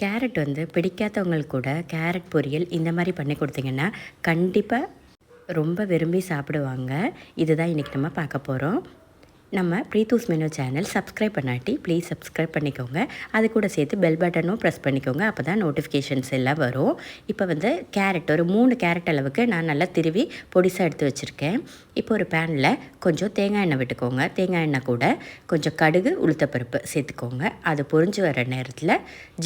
Carrot வந்து பிடிக்காதவங்களுக்கு கூட carrot பொரியல் இந்த மாதிரி பண்ணி கொடுத்தீங்கன்னா கண்டிப்பாக ரொம்ப விரும்பி சாப்பிடுவாங்க. இதுதான் இன்றைக்கி நம்ம பார்க்க போகிறோம். நம்ம ப்ரீத்தூஸ் மெனு சேனல் சப்ஸ்கிரைப் பண்ணாட்டி ப்ளீஸ் சப்ஸ்கிரைப் பண்ணிக்கோங்க. அது கூட சேர்த்து பெல் பட்டனும் ப்ரெஸ் பண்ணிக்கோங்க. அப்போ தான் நோட்டிஃபிகேஷன்ஸ் எல்லாம் வரும். இப்போ வந்து கேரட் ஒரு 3 கேரட் அளவுக்கு நான் நல்லா திருவி பொடிசாக எடுத்து வச்சுருக்கேன். இப்போ ஒரு பேனில் கொஞ்சம் தேங்காய் எண்ணெய் விட்டுக்கோங்க. தேங்காய் எண்ணெய் கூட கொஞ்சம் கடுகு உளுத்தப்பருப்பு சேர்த்துக்கோங்க. அது பொரிஞ்சு வர நேரத்தில்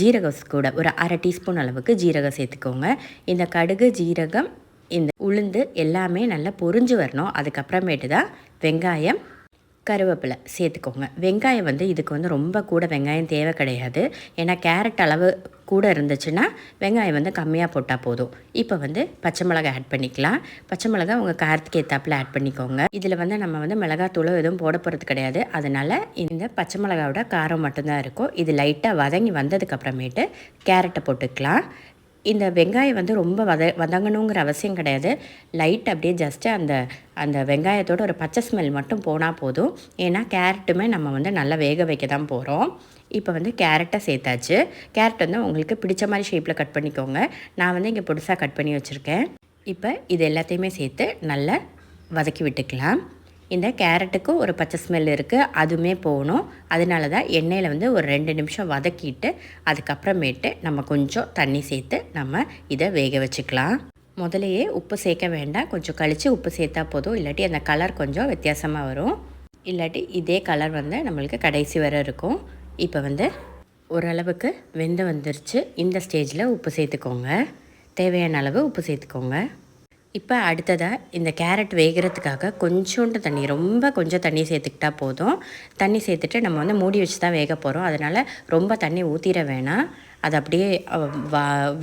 ஜீரகம் கூட ஒரு 1/2 டீஸ்பூன் அளவுக்கு ஜீரகம் சேர்த்துக்கோங்க. இந்த கடுகு ஜீரகம் இந்த உளுந்து எல்லாமே நல்லா பொரிஞ்சு வரணும். அதுக்கப்புறமேட்டு தான் வெங்காயம் கருவேப்பிலை சேர்த்துக்கோங்க. வெங்காயம் வந்து இதுக்கு வந்து ரொம்ப கூட வெங்காயம் தேவை கிடையாது. ஏன்னா கேரட் அளவு கூட இருந்துச்சுன்னா வெங்காயம் வந்து கம்மியாக போட்டால் போதும். இப்போ வந்து பச்சை மிளகாய் ஆட் பண்ணிக்கலாம். பச்சை மிளகாய் உங்கள் காரத்துக்கு ஏற்றாப்பில் ஆட் பண்ணிக்கோங்க. இதில் வந்து நம்ம வந்து மிளகாத்தூளோ எதுவும் போட போகிறது கிடையாது. அதனால் இந்த பச்சை மிளகாயோட காரம் மட்டும்தான் இருக்கும். இது லைட்டாக வதங்கி வந்ததுக்கப்புறமேட்டு கேரட்டை போட்டுக்கலாம். இந்த வெங்காயம் வந்து ரொம்ப வதங்கணுங்கிற அவசியம் கிடையாது. லைட் அப்படியே ஜஸ்ட்டு அந்த வெங்காயத்தோட ஒரு பச்சை ஸ்மெல் மட்டும் போனால் போதும். ஏன்னா கேரட்டுமே நம்ம வந்து நல்லா வேக வைக்க தான் போகிறோம். இப்போ வந்து கேரட்டை சேர்த்தாச்சு. கேரட் வந்து உங்களுக்கு பிடிச்ச மாதிரி ஷேப்பில் கட் பண்ணிக்கோங்க. நான் வந்து இங்கே பொடிசாக கட் பண்ணி வச்சுருக்கேன். இப்போ இது எல்லாத்தையுமே சேர்த்து நல்லா வதக்கி விட்டுக்கலாம். இந்த கேரட்டுக்கும் ஒரு பச்சை ஸ்மெல் இருக்குது, அதுவுமே போகணும். அதனால தான் எண்ணெயில் வந்து ஒரு 2 நிமிஷம் வதக்கிட்டு அதுக்கப்புறமேட்டு நம்ம கொஞ்சம் தண்ணி சேர்த்து நம்ம இதை வேக வச்சுக்கலாம். முதலையே உப்பு சேர்க்க வேண்டாம், கொஞ்சம் கழித்து உப்பு சேர்த்தா போதும். இல்லாட்டி அந்த கலர் கொஞ்சம் வித்தியாசமாக வரும். இல்லாட்டி இதே கலர் வந்து நம்மளுக்கு கடைசி வரை இருக்கும். இப்போ வந்து ஓரளவுக்கு வெந்து வந்துருச்சு. இந்த ஸ்டேஜில் உப்பு சேர்த்துக்கோங்க. தேவையான அளவு உப்பு சேர்த்துக்கோங்க. இப்போ அடுத்ததாக இந்த கேரட் வேகிறதுக்காக கொஞ்சோண்டு தண்ணி, ரொம்ப கொஞ்சம் தண்ணி சேர்த்துக்கிட்டா போதும். தண்ணி சேர்த்துட்டு நம்ம வந்து மூடி வச்சு தான் வேக போகிறோம். அதனால் ரொம்ப தண்ணி ஊற்றிட வேணாம். அது அப்படியே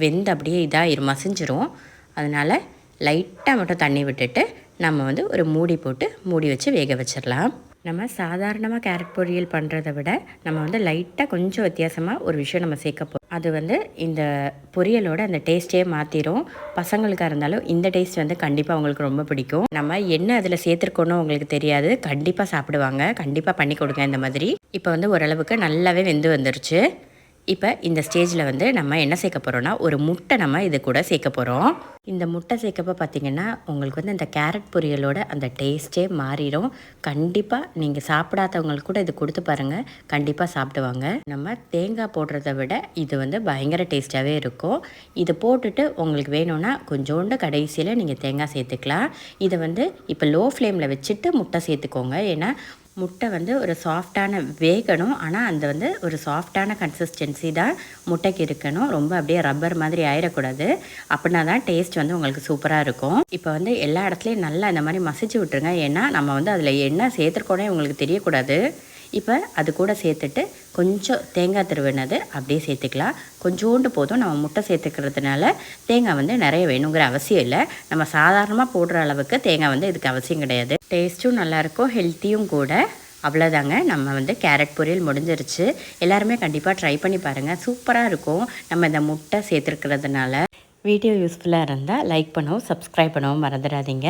வெந்து அப்படியே இதாக மசிஞ்சிரும். அதனால் லைட்டாக மட்டும் தண்ணி விட்டுட்டு நம்ம வந்து ஒரு மூடி போட்டு மூடி வச்சு வேக வச்சிடலாம். நம்ம சாதாரணமாக கேரட் பொரியல் பண்ணுறதை விட நம்ம வந்து லைட்டாக கொஞ்சம் வித்தியாசமாக ஒரு விஷயம் நம்ம சேர்க்க போகிறோம். அது வந்து இந்த பொரியலோட அந்த டேஸ்ட்டே மாற்றிடும். பசங்களுக்காக இருந்தாலும் இந்த டேஸ்ட் வந்து கண்டிப்பாக அவங்களுக்கு ரொம்ப பிடிக்கும். நம்ம என்ன அதில் சேர்த்துருக்கோன்னு உங்களுக்கு தெரியாது, கண்டிப்பாக சாப்பிடுவாங்க. கண்டிப்பாக பண்ணி கொடுங்க இந்த மாதிரி. இப்போ வந்து ஓரளவுக்கு நல்லாவே வெந்து வந்துருச்சு. இப்போ இந்த ஸ்டேஜில் வந்து நம்ம என்ன சேர்க்க போகிறோன்னா ஒரு முட்டை நம்ம இது கூட சேர்க்க போகிறோம். இந்த முட்டை சேர்க்கப்போ பார்த்திங்கன்னா உங்களுக்கு வந்து இந்த கேரட் பொரியலோட அந்த டேஸ்ட்டே மாறிடும். கண்டிப்பாக நீங்கள் சாப்பிடாதவங்களுக்கு கூட இது கொடுத்து பாருங்கள், கண்டிப்பாக சாப்பிடுவாங்க. நம்ம தேங்காய் போடுறத விட இது வந்து பயங்கர டேஸ்ட்டாகவே இருக்கும். இது போட்டுட்டு உங்களுக்கு வேணும்னா கொஞ்சோண்டு கடைசியில் நீங்கள் தேங்காய் சேர்த்துக்கலாம். இதை வந்து இப்போ லோ ஃப்ளேமில் வச்சுட்டு முட்டை சேர்த்துக்கோங்க. ஏன்னா முட்டை வந்து ஒரு சாஃப்டான வேகணும். ஆனால் அந்த வந்து ஒரு சாஃப்டான கன்சிஸ்டன்சி தான் முட்டைக்கு இருக்கணும். ரொம்ப அப்படியே ரப்பர் மாதிரி ஆயிடக்கூடாது. அப்படின்னா தான் டேஸ்ட் வந்து உங்களுக்கு சூப்பராக இருக்கும். இப்போ வந்து எல்லா இடத்துலையும் நல்லா இந்த மாதிரி மசிச்சு விட்டுருங்க. ஏன்னா நம்ம வந்து அதில் என்ன சேர்த்துருக்கோனே உங்களுக்கு தெரியக்கூடாது. இப்போ அது கூட சேர்த்துட்டு கொஞ்சம் தேங்காய் திருவினது அப்படியே சேர்த்துக்கலாம். கொஞ்சோண்டு போதும். நம்ம முட்டை சேர்த்துக்கிறதுனால தேங்காய் வந்து நிறைய வேணுங்கிற அவசியம் இல்லை. நம்ம சாதாரணமாக போடுற அளவுக்கு தேங்காய் வந்து இதுக்கு அவசியம் கிடையாது. டேஸ்ட்டும் நல்லாயிருக்கும், ஹெல்த்தியும் கூட. அவ்வளோதாங்க, நம்ம வந்து கேரட் பொரியல் முடிஞ்சிருச்சு. எல்லாருமே கண்டிப்பாக ட்ரை பண்ணி பாருங்கள், சூப்பராக இருக்கும். நம்ம இந்த முட்டை சேர்த்துருக்கிறதுனால. வீடியோ யூஸ்ஃபுல்லாக இருந்தால் லைக் பண்ணவும் சப்ஸ்கிரைப் பண்ணவும் மறந்துடாதீங்க.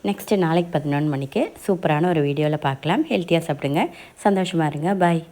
நெக்ஸ்ட்டு நாளைக்கு 11 மணிக்கு சூப்பரான ஒரு வீடியோவில் பார்க்கலாம். ஹெல்த்தியாக சாப்பிடுங்க, சந்தோஷமாக இருங்க. பாய்.